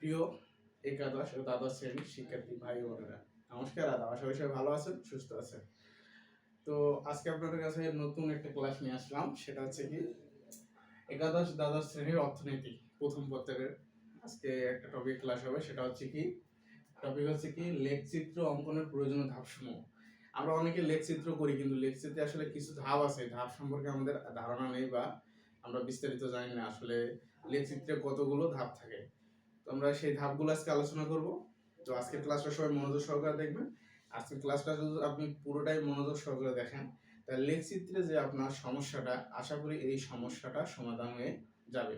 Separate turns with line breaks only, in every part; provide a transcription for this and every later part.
প্রিয় একাদশ ও দ্বাদশ শ্রেণীর শিক্ষার্থী ভাই বোনেরা, নমস্কার। আদাব, আশা করি সবাই ভালো আছেন, সুস্থ আছেন। তো আজকে আপনাদের কাছে নতুন একটা ক্লাস নিয়ে আসলাম, সেটা হচ্ছে কি একাদশ দ্বাদশ শ্রেণীর অর্থনীতি প্রথম পত্রের আজকে একটা টপিক ক্লাস হবে। সেটা হচ্ছে কি টপিক হচ্ছে কি লেখচিত্র অঙ্কনের প্রয়োজনীয় ধাপসমূহ। আমরা অনেকে লেখচিত্র করি, কিন্তু লেখচিত্রে আসলে কিছু ধাপ আছে, ধাপ সম্পর্কে আমাদের ধারণা নেই বা আমরা বিস্তারিত জানি না আসলে লেখচিত্রে কতগুলো ধাপ থাকে। তো আমরা সেই ধাপগুলো আজকে আলোচনা করব। তো আজকের ক্লাসটা সবাই মনোযোগ সহকারে দেখবেন। আজকের ক্লাসটা যদি আপনি পুরোটাই মনোযোগ সহকারে দেখেন, তাহলে লেখচিত্রে যে আপনার সমস্যাটা, আশা করি এই সমস্যাটা সমাধান হয়ে যাবে।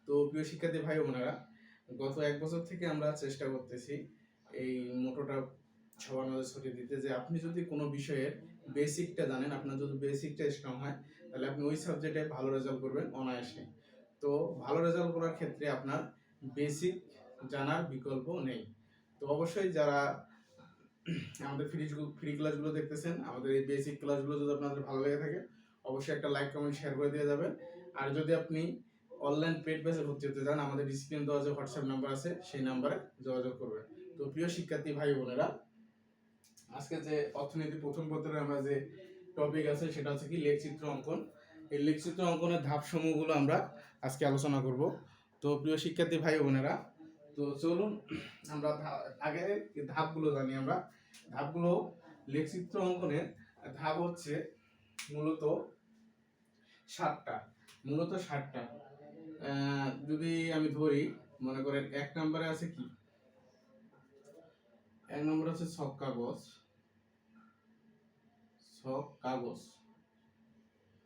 তো প্রিয় শিক্ষার্থী ভাই বোনেরা, গত 1 বছর থেকে আমরা চেষ্টা করতেছি এই মোটোটা সবার মাঝে ছড়িয়ে দিতে, যে আপনি যদি কোনো বিষয়ের বেসিকটা জানেন, আপনার যদি বেসিকটা স্ট্রং হয়, তাহলে আপনি ওই সাবজেক্টে ভালো রেজাল্ট করবেন অনায়াসে। তো ভালো রেজাল্ট করার ক্ষেত্রে আপনার বেসিক জানার বিকল্প নেই। তো অবশ্যই যারা আমাদের ফ্রি ক্লাসগুলো দেখতেছেন, আমাদের এই বেসিক ক্লাসগুলো যদি আপনাদের ভালো লেগে থাকে, অবশ্যই একটা লাইক কমেন্ট শেয়ার করে দিয়ে যাবেন। আর যদি আপনি অনলাইন পেড বেসে ভর্তি হতে চান, আমাদের স্ক্রিনে দেওয়া যে হোয়াটসঅ্যাপ নাম্বার আছে সেই নাম্বারে যোগাযোগ করবেন। তো প্রিয় শিক্ষার্থী ভাই বোনেরা, আজকে যে অর্থনীতি প্রথম পত্রের আমরা যে টপিক আছে সেটা হচ্ছে কি লেখচিত্র অঙ্কন। এই লেখচিত্র অঙ্কনের ধাপসমূহগুলো আমরা আজকে আলোচনা করব। তো প্রিয় শিক্ষার্থী ভাই বোনেরা, তো চলুন আমরা আগে ধাপগুলো জানি। আমরা ধাপগুলো লেখচিত্র অঙ্কনের ধাপ হচ্ছে মূলত 7টা। যদি আমি ধরি, মনে করেন 1 নম্বরে আছে কি, 1 নম্বরে আছে ছক কাগজ।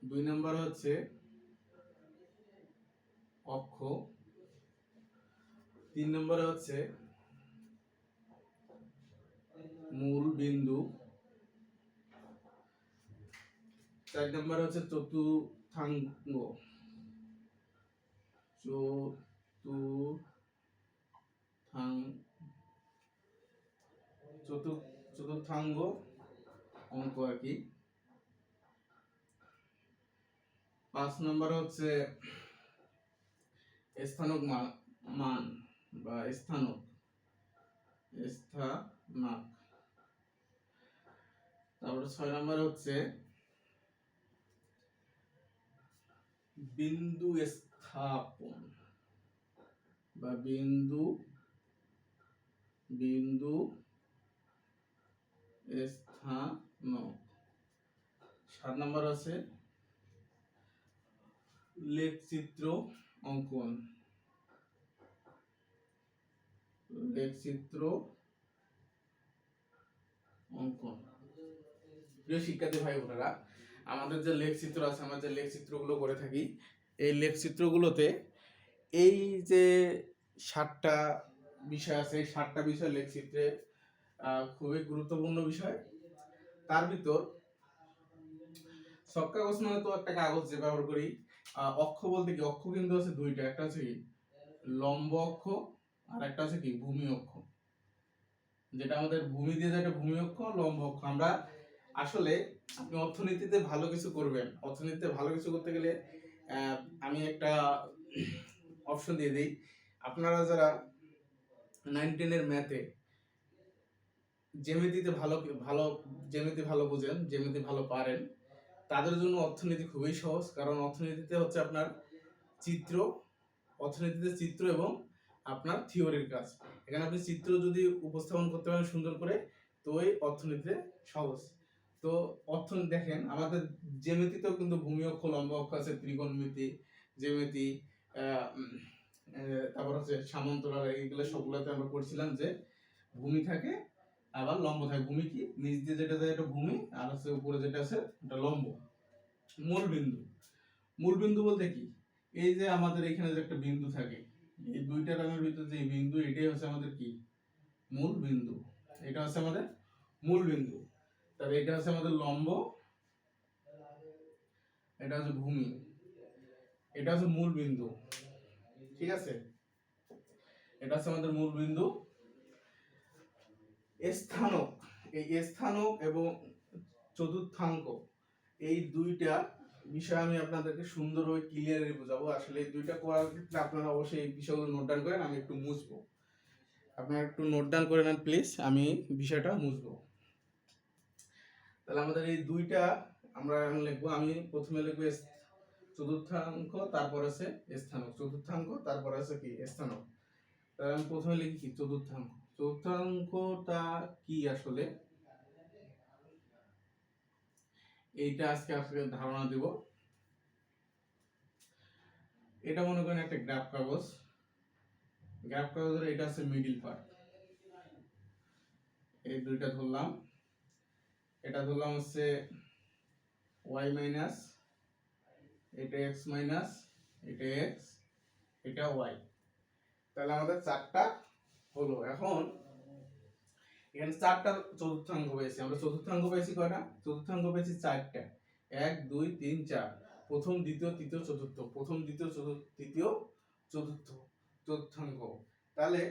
2 নম্বরে হচ্ছে অক্ষ। 3 নম্বরে হচ্ছে মূল বিন্দু। 4 নম্বরে হচ্ছে চতুর্থাঙ্গ। চতুর্থাঙ্গ অঙ্ক আর কি। 5 নম্বরে হচ্ছে স্থানক মান বা স্থানক। তারপরে 6 নম্বরে হচ্ছে বিন্দু স্থাপন বা বিন্দু স্থানক। 7 নম্বর আছে লেখচিত্র অঙ্কন। প্রিয় শিক্ষার্থী ভাই বোনেরা, আমাদের যে লেখচিত্র আছে, আমরা যে লেখচিত্রগুলো করে থাকি, এই লেখচিত্রগুলোতে এই যে 7টা বিষয় আছে, এই 7টা বিষয় লেখচিত্রে খুবই গুরুত্বপূর্ণ বিষয়। তার ভিতর ছক কাগজ মানে তো একটা কাগজ যে ব্যবহার করি। অক্ষ বলতে কি, অক্ষ কিন্তু আছে 2টা, একটা হচ্ছে কি লম্ব অক্ষ আর একটা হচ্ছে কি ভূমি অক্ষ। যেটা আমাদের ভূমি দিয়ে যেটা ভূমি অক্ষ, লম্ব অক্ষ। আমরা আসলে আপনি অর্থনীতিতে ভালো কিছু করবেন, অর্থনীতিতে ভালো কিছু করতে গেলে আমি একটা অপশন দিয়ে দিই। আপনারা যারা 9-10 এর ম্যাথে জ্যামিতিতে জ্যামিতি ভালো বুঝেন, জ্যামিতি ভালো পারেন, তাদের জন্য অর্থনীতি খুবই সহজ। কারণ অর্থনীতিতে হচ্ছে আপনার চিত্র এবং আপনার থিওরির কাজ। এখানে আপনি চিত্র যদি উপস্থাপন করতে পারেন সুন্দর করে, তো ওই অর্থনীতিতে সহজ। তো অর্থনীতি দেখেন, আমাদের জ্যামিতিতেও কিন্তু ভূমি অক্ষ, লম্ব অক্ষ আছে, ত্রিকোণমিতি, জ্যামিতি, তারপর হচ্ছে সামান্তরাল, এইগুলো সবগুলোতে আমরা পড়ছিলাম যে ভূমি থাকে আবার লম্ব থাকে। ভূমি কি, নিচ দিয়ে যেটা যায় এটা ভূমি, আর হচ্ছে উপরে যেটা আছে এটা লম্ব। মূল বিন্দু বলতে কি, এই যে আমাদের এখানে যে একটা বিন্দু থাকে, এই 2টা রঙের ভিতরে যে বিন্দু, এটাই হচ্ছে আমাদের কি মূল বিন্দু। এটা হচ্ছে আমাদের মূল বিন্দু। তাহলে এটা হচ্ছে আমাদের লম্ব, এটা হচ্ছে ভূমি, এটা হচ্ছে মূল বিন্দু। ঠিক আছে, এটা হচ্ছে আমাদের মূল বিন্দু। স্থানক, এই স্থানক এবং চতুর্থাঙ্গ, এই 2টা বিষয় আমি আপনাদেরকে সুন্দরভাবে ক্লিয়ারলি বোঝাবো। আসলে এই দুইটা করার ক্ষেত্রে আপনারা অবশ্যই এই বিষয়গুলো নোট ডাউন করেন, আমি একটু মুছবো। আপনারা একটু নোট ডাউন করে নেন প্লিজ, আমি বিষয়টা মুছবো। তাহলে আমাদের এই দুইটা আমরা এখন লিখবো। আমি প্রথমে লিখবো চতুর্থাঙ্ক, তারপর আছে স্থানক, চতুর্থাঙ্ক তারপর আছে কি স্থানক। তাহলে আমি প্রথমে লিখি কি চতুর্থাঙ্ক। চতুর্থাঙ্কটা কি আসলে এইটা আজকে ধারণা দিব। এটা মনে করেন একটা গ্রাফ কাগজ, গ্রাফ কাগজের এটা আছে মিডিল পার্ট, এই দুইটা ধরলাম। এটা ধরলাম হচ্ছে y মাইনাস, এটা x মাইনাস, এটা x, এটা y। তাহলে আমাদের চারটা হলো। এখন এখানে চারটা চতুর্থাঙ্ক পেয়েছি আমরা। চতুর্থাঙ্ক পেয়েছি কয়টা? চতুর্থাঙ্ক পেয়েছি চারটা। 1 2 3 4, প্রথম দ্বিতীয় তৃতীয় চতুর্থ, প্রথম দ্বিতীয় চতুর্থ তৃতীয় চতুর্থ চতুর্থাঙ্ক। তাহলে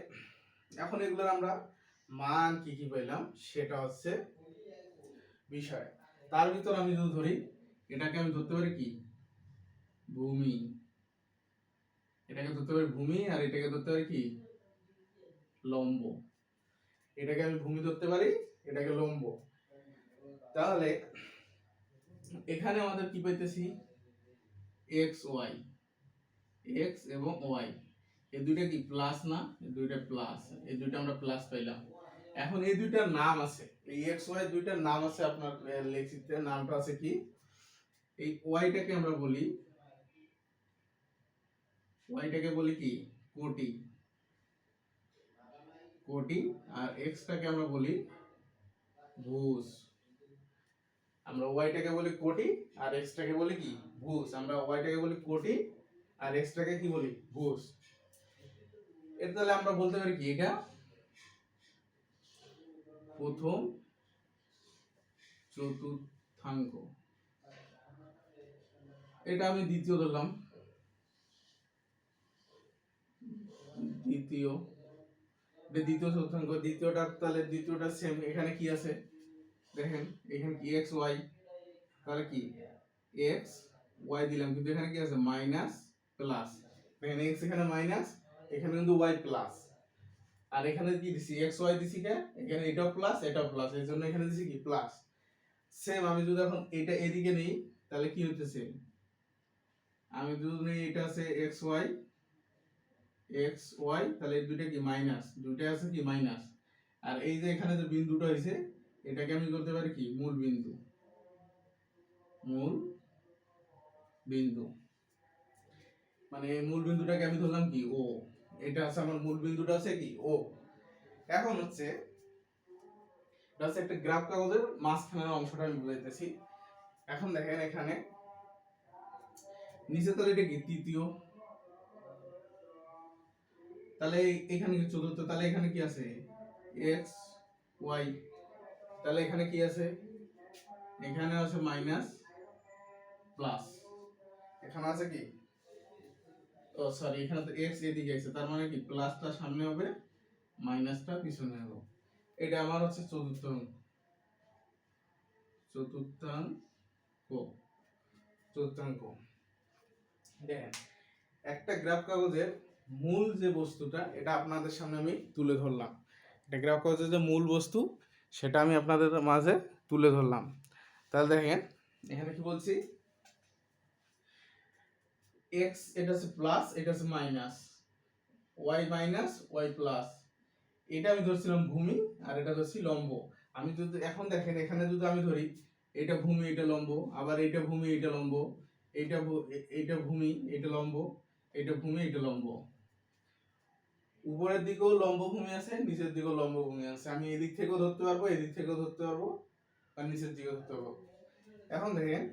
এখন এগুলোর আমরা মান কি কি পেলাম সেটা হচ্ছে বিষয়। তার ভিতর আমি যদি ধরি, এটাকে আমি ধরতে পারি কি ভূমি, এটাকে ধরতে পারি ভূমি, আর এটাকে ধরতে পারি কি লম্ব। এটাকে আমি ভূমি ধরতে পারি, এটাকে লম্ব। তাহলে এখানে আমাদের কি পাইতেছি এক্স ওয়াই, এক্স এবং ওয়াই, এই দুইটা কি প্লাস না? এই দুইটা প্লাস, এই দুইটা আমরা প্লাস পাইলাম। এখন এই দুইটার নাম আছে, এই এক্স ওয়াই দুইটার নাম আছে আপনার লেখিতে। নামটা আছে কি, এই ওয়াইটাকে আমরা বলি, ওয়াইটাকে বলি কি কোটি, কোটি। আর এক্সটাকে আমরা বলি ভুজ। আমরা ওয়াইটাকে বলি কোটি আর এক্সটাকে বলি কি ভুজ। আমরা ওয়াইটাকে বলি কোটি আর এক্সটাকে কি বলি ভুজ। এর তাহলে আমরা বলতে পারি কি এটা প্রথম চতুর্থাঙ্ক, এটা আমি দ্বিতীয় ধরলাম, দ্বিতীয়, এটা দ্বিতীয় চতুর্থাঙ্ক। দ্বিতীয়টা তাহলে দ্বিতীয়টা সেম, এখানে কি আছে দেখেন, এখানে কি এক্স ওয়াই, তাহলে কি এক্স ওয়াই দিলাম, কিন্তু এখানে কি আছে মাইনাস প্লাস। দেখেন এক্স এখানে মাইনাস, এখানে কিন্তু ওয়াই প্লাস। আর এখানে কি দিছি এক্স ওয়াই দিছি, কে এখানে এটাও প্লাস এটাও প্লাস, এর জন্য এখানে দিছি কি প্লাস। সেম আমি যদি এখন এটা এদিকে নেই তাহলে কি হইতেছে, আমি যদি নেই এটা আছে এক্স ওয়াই, এক্স ওয়াই, তাহলে এই দুইটা কি মাইনাস, দুইটা আছে কি মাইনাস। আর এই যে এখানে যে বিন্দুটা হইছে, এটাকে আমি করতে পারি কি মূল বিন্দু, মূল বিন্দু। মানে মূল বিন্দুটাকে আমি ধরলাম কি ও, এটা আছে আমার মূল বিন্দুটা আছে কি ও। এখন হচ্ছে এটা হচ্ছে একটা গ্রাফ কাগজের মাঝখানের অংশটা আমি বুঝাইতেছি। এখন দেখেন এখানে নিচে তাহলে এটা কি তৃতীয়, তাহলে এখানে কি চতুর্থ, তাহলে এখানে কি আছে এক্স ওয়াই, তাহলে এখানে কি আছে, এখানে আছে মাইনাস প্লাস, এখানে আছে কি ও সরি, এখানে তো এক্স এদিকে আছে, তার মানে কি প্লাসটা সামনে হবে মাইনাসটা পিছনে হবে। এটা আমার হচ্ছে চতুর্থাঙ্ক, চতুর্থাঙ্ক, চতুর্থাঙ্ক। দেখেন একটা গ্রাফ কাগজের মূল যে বস্তুটা, এটা আপনাদের সামনে আমি তুলে ধরলাম। এটা গ্রাফ কাগজের যে মূল বস্তু সেটা আমি আপনাদের মাঝে তুলে ধরলাম। তাহলে দেখেন এখানে কি বলছি, এক্স এটা হচ্ছে প্লাস, এটা হচ্ছে minus, Y minus Y plus, এটা আমি ধরছিলাম ভূমি আর এটা ধরছি লম্ব। আমি যদি এখন দেখেন এখানে যদি আমি ধরি এটা ভূমি এটা লম্ব, আবার এটা ভূমি এটা লম্ব, এইটা এইটা ভূমি এটা লম্ব, এটা ভূমি এটা লম্ব। উপরের দিকেও লম্ব ভূমি আছে, নিচের দিকেও লম্ব ভূমি আছে। আমি এদিক থেকেও ধরতে পারবো, এদিক থেকেও ধরতে পারবো, আর নিচের দিকেও ধরতে পারবো। এখন দেখেন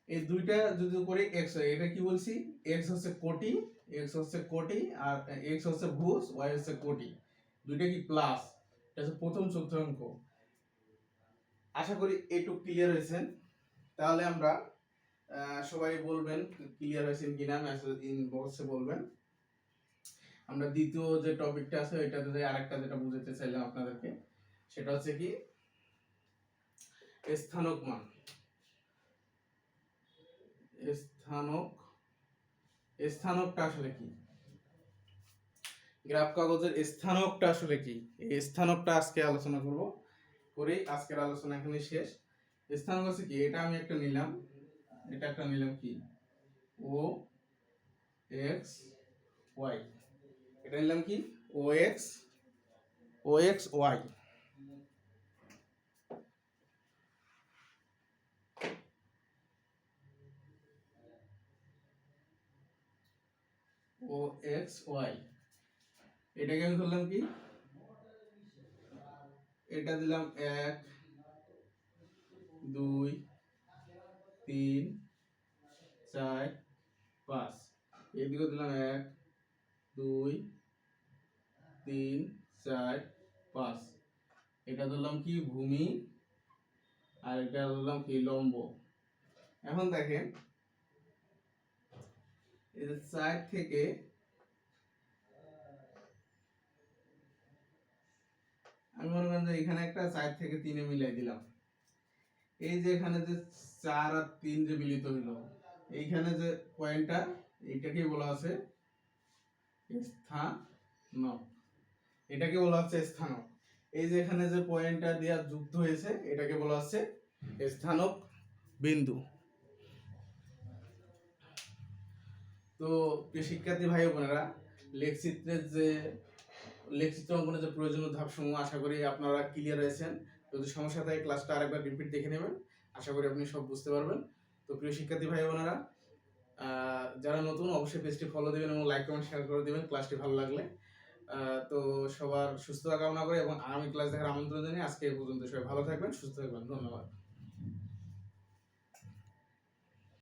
এই দুইটা যদি করি এক্স হয়, এটা কি বলছি এক্স হচ্ছে কোটি, এক্স হচ্ছে কোটি, আর এক্স হচ্ছে ভুজ, ওয়াই হচ্ছে কোটি, দুইটা কি প্লাস। এটা হচ্ছে প্রথম চতুর্থাঙ্ক। আশা করি এইটুকু ক্লিয়ার হয়েছেন। তাহলে আমরা সবাই বলবেন ক্লিয়ার হয়েছেন কিনা, মেসেজ ইনবক্সে বলবেন। আমরা দ্বিতীয় যে টপিকটা আছে ওইটাতে আরেকটা যেটা বুঝাতে চাইলাম আপনাদেরকে, সেটা হচ্ছে কি স্থানক মান। স্থানকটা আসলে কি? গ্রাফ কাগজের স্থানকটা আসলে কি? এই স্থানকটা আজকে আলোচনা করব। করেই আজকের আলোচনা এখানে শেষ। স্থানক হচ্ছে কি? এটা আমি একটা নিলাম, এটা একটা নিলাম কি? ও এক্স ওয়াই। এটা নিলাম কি? ও এক্স ওয়াই। ও এক্স ওয়াই, এটাকে আমি ধরলাম কি? এটা দিলাম 1 2 3 4 5, এদিকে দিলাম 1 2 3 4 5। এটা ধরলাম কি? ভূমি, আর এটা ধরলাম কি? লম্ব। এখন দেখেন, এই যে 4 থেকে আমি মনে করেন যে এখানে একটা 4 থেকে 3 এ মিলাই দিলাম। এই যে এখানে যে 4 আর 3 যে মিলিত হলো, এইখানে যে পয়েন্টটা, এইটাকে বলা আছে স্থানক। এটাকে বলা হচ্ছে স্থানক। এই যে এখানে যে পয়েন্টটা দেয়া যুক্ত হয়েছে, এটাকে বলা হচ্ছে স্থানক বিন্দু। তো প্রিয় শিক্ষার্থী ভাই বোনেরা, লেখচিত্র অঙ্কনের যে প্রয়োজনীয় ধাপসমূহ আশা করি আপনারা ক্লিয়ার হয়েছেন। যদি সমস্যা থাকে ক্লাসটা আরেকবার রিপিট দেখে নেবেন, আশা করি আপনি সব বুঝতে পারবেন। তো প্রিয় শিক্ষার্থী ভাই বোনেরা, যারা নতুন অবশ্যই পেজটি ফলো দিবেন এবং লাইক কমেন্ট শেয়ার করে দিবেন ক্লাসটি ভালো লাগলে। তো সবার সুস্থতা কামনা করে এবং আগামী ক্লাস দেখার আমন্ত্রণ জানিয়ে আজকে এই পর্যন্ত। সবাই ভালো থাকবেন, সুস্থ থাকবেন, ধন্যবাদ।